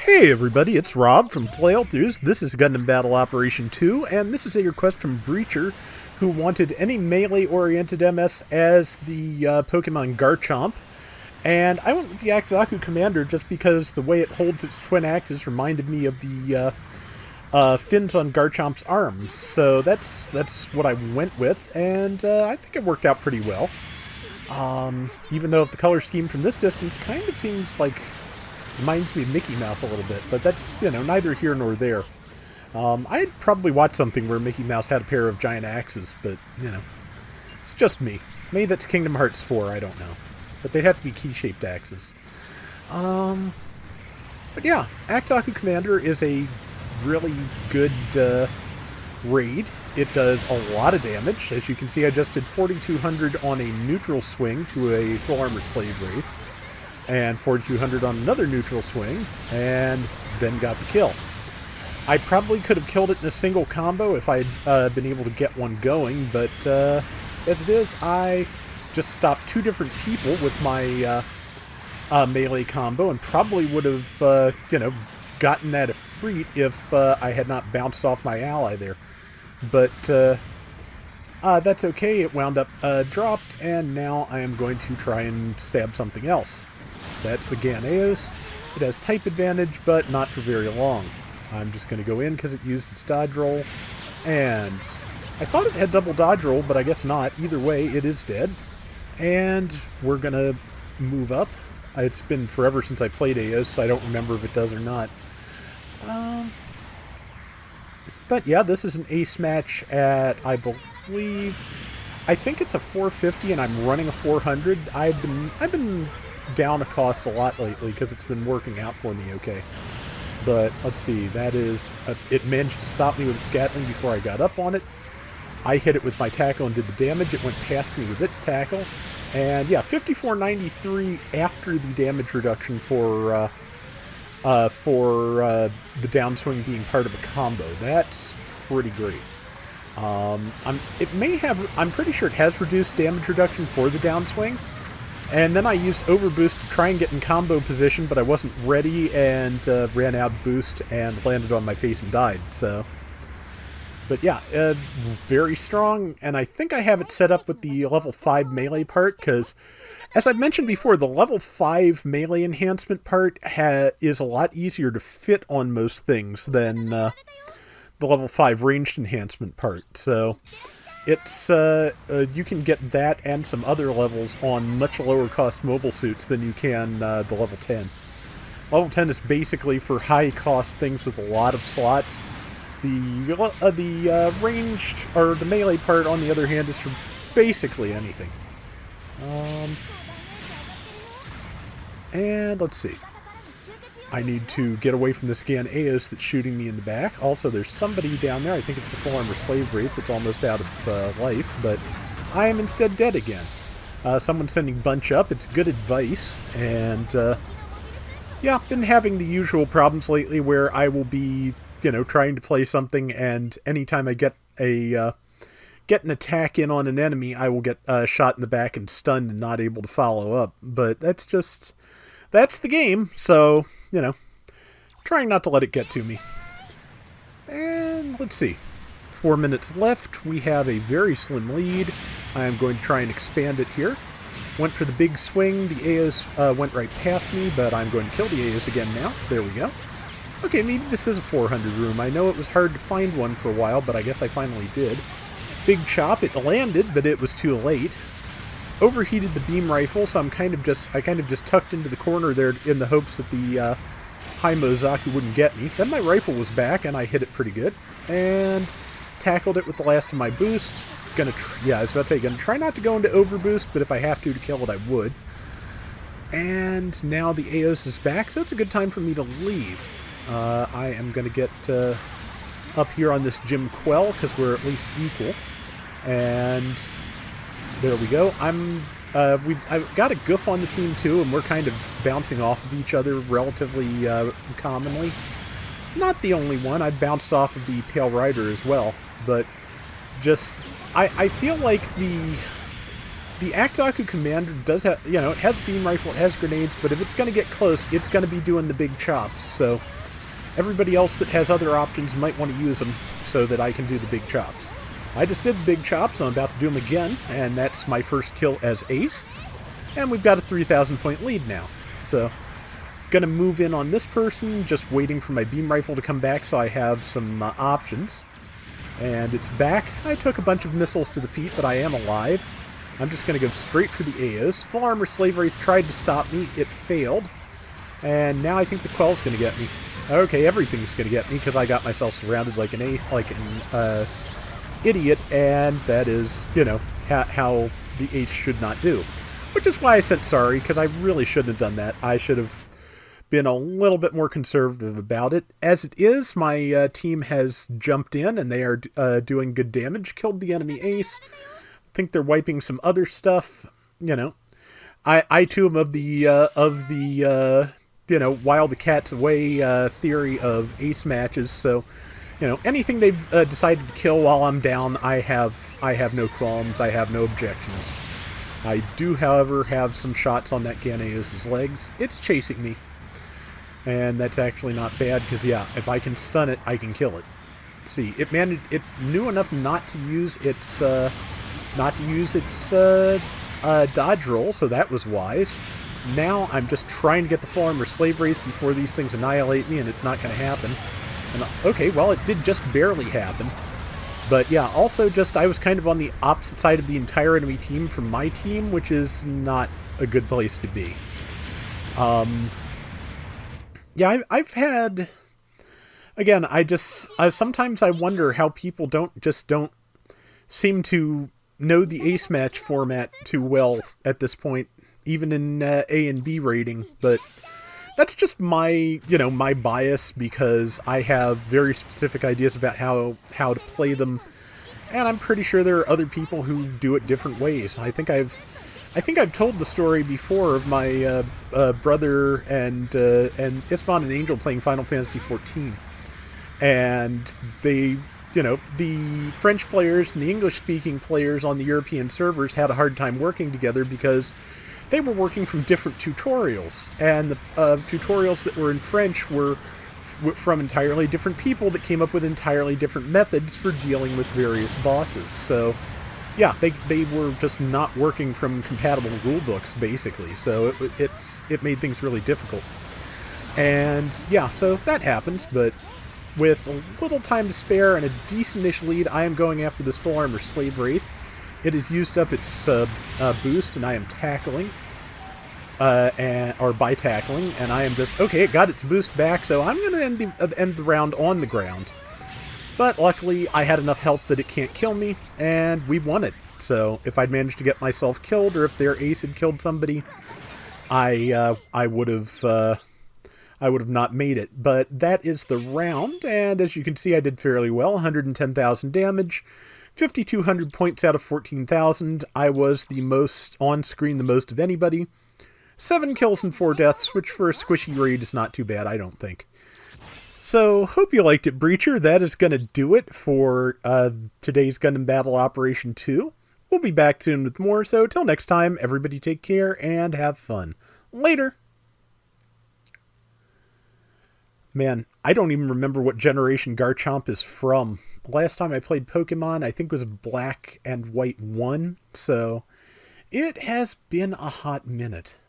Hey everybody, it's Rob from Flailthroughs. This is Gundam Battle Operation 2, and this is a request from Breacher, who wanted any melee-oriented MS as the Pokemon Garchomp. And I went with the Zaku Commander just because the way it holds its twin axes reminded me of the fins on Garchomp's arms. So that's what I went with, and I think it worked out pretty well. Even though the color scheme from this distance kind of seems like reminds me of Mickey Mouse a little bit, but that's, neither here nor there. I'd probably watch something where Mickey Mouse had a pair of giant axes, but, it's just me. Maybe that's Kingdom Hearts 4, I don't know. But they'd have to be key-shaped axes. But yeah, Zaku Commander is a really good raid. It does a lot of damage. As you can see, I just did 4,200 on a neutral swing to a full armor slave raid, and 4,200 on another neutral swing, and then got the kill. I probably could have killed it in a single combo if I had been able to get one going, but as it is, I just stopped two different people with my melee combo, and probably would have, gotten that a freat if I had not bounced off my ally there. But that's okay, it wound up dropped, and now I am going to try and stab something else. That's the Ganeos. It has type advantage, but not for very long. I'm just going to go in because it used its dodge roll. And I thought it had double dodge roll, but I guess not. Either way, it is dead. And we're going to move up. It's been forever since I played Eos, so I don't remember if it does or not. But yeah, this is an ace match at, I think it's a 450, and I'm running a 400. I've been down a cost a lot lately because it's been working out for me okay. But let's see, that is it managed to stop me with its Gatling before I got up on it. I hit it with my tackle and did the damage. It went past me with its tackle, and yeah, 5493 after the damage reduction for the downswing being part of a combo. That's pretty great. I'm pretty sure it has reduced damage reduction for the downswing. And then I used overboost to try and get in combo position, but I wasn't ready and ran out of boost and landed on my face and died. So, but yeah, very strong, and I think I have it set up with the level 5 melee part, because as I've mentioned before, the level 5 melee enhancement part is a lot easier to fit on most things than the level 5 ranged enhancement part. So it's you can get that and some other levels on much lower cost mobile suits than you can the level 10. Level 10 is basically for high cost things with a lot of slots. The ranged, or the melee part, on the other hand, is for basically anything. And let's see. I need to get away from this Ganeos that's shooting me in the back. Also, there's somebody down there. I think it's the full armor slave wraith that's almost out of life, but I am instead dead again. Someone's sending Bunch up. It's good advice, and yeah, been having the usual problems lately where I will be, trying to play something, and anytime I get an attack in on an enemy, I will get shot in the back and stunned and not able to follow up. But that's the game, so, trying not to let it get to me. And let's see. 4 minutes left. We have a very slim lead. I am going to try and expand it here. Went for the big swing. The Eos went right past me, but I'm going to kill the Eos again now. There we go. Okay, maybe this is a 400 room. I know it was hard to find one for a while, but I guess I finally did. Big chop. It landed, but it was too late. Overheated the beam rifle, so I kind of just tucked into the corner there in the hopes that the Hi-Mo Zaku wouldn't get me. Then my rifle was back, and I hit it pretty good. And tackled it with the last of my boost. I was about to say, gonna try not to go into overboost, but if I have to kill it, I would. And now the Eos is back, so it's a good time for me to leave. I am gonna get up here on this Jim Quell, because we're at least equal. And there we go. I've got a Goof on the team too, and we're kind of bouncing off of each other relatively commonly. Not the only one. I bounced off of the Pale Rider as well, but just I feel like the Zaku Commander does have, you know, it has beam rifle, it has grenades, but if it's going to get close, it's going to be doing the big chops. So everybody else that has other options might want to use them so that I can do the big chops. I just did the big chops, I'm about to do them again, and that's my first kill as ace. And we've got a 3,000 point lead now. So, gonna move in on this person, just waiting for my beam rifle to come back so I have some options. And it's back. I took a bunch of missiles to the feet, but I am alive. I'm just gonna go straight for the AOs. Full Armor Slave Wraith tried to stop me, it failed. And now I think the Quell's gonna get me. Okay, everything's gonna get me because I got myself surrounded like an idiot, and that is, you know, how the ace should not do. Which is why I said sorry, because I really shouldn't have done that. I should have been a little bit more conservative about it. As it is, my team has jumped in, and they are doing good damage. Killed the enemy ace. I think they're wiping some other stuff. You know, I too am of the you know, while the cat's away theory of ace matches. So, you know, anything they've decided to kill while I'm down, I have no qualms. I have no objections. I do, however, have some shots on that Ganaeus' legs. It's chasing me. And that's actually not bad, because, yeah, if I can stun it, I can kill it. Let's see, it knew enough not to use its dodge roll, so that was wise. Now I'm just trying to get the Full Armor Slave Wraith before these things annihilate me, and it's not going to happen. And, okay, well, it did just barely happen. But yeah, also just I was kind of on the opposite side of the entire enemy team from my team, which is not a good place to be. Yeah, I've had... Again, sometimes I wonder how people don't seem to know the ace match format too well at this point, even in A and B rating, but that's just my, you know, my bias, because I have very specific ideas about how to play them, and I'm pretty sure there are other people who do it different ways. I think I've told the story before of my brother and Isfan and Angel playing Final Fantasy XIV, and they, you know, the French players and the English-speaking players on the European servers had a hard time working together because they were working from different tutorials, and the tutorials that were in French were from entirely different people that came up with entirely different methods for dealing with various bosses. So, yeah, they were just not working from compatible rule books, basically. So it made things really difficult. And, yeah, so that happens, but with a little time to spare and a decent-ish lead, I am going after this Full Armor Slave Wraith. It has used up its boost, and I am tackling, or by tackling, and I am just, okay, it got its boost back, so I'm going to end the round on the ground. But luckily, I had enough health that it can't kill me, and we won it. So if I'd managed to get myself killed, or if their ace had killed somebody, I would have not made it. But that is the round, and as you can see, I did fairly well. 110,000 damage. 5,200 points out of 14,000. I was the most on-screen, the most of anybody. 7 kills and 4 deaths, which for a squishy raid is not too bad, I don't think. So, hope you liked it, Breacher. That is going to do it for today's Gundam Battle Operation 2. We'll be back soon with more, so till next time, everybody take care and have fun. Later! Man, I don't even remember what generation Garchomp is from. Last time I played Pokemon, I think was Black and White 1, so it has been a hot minute.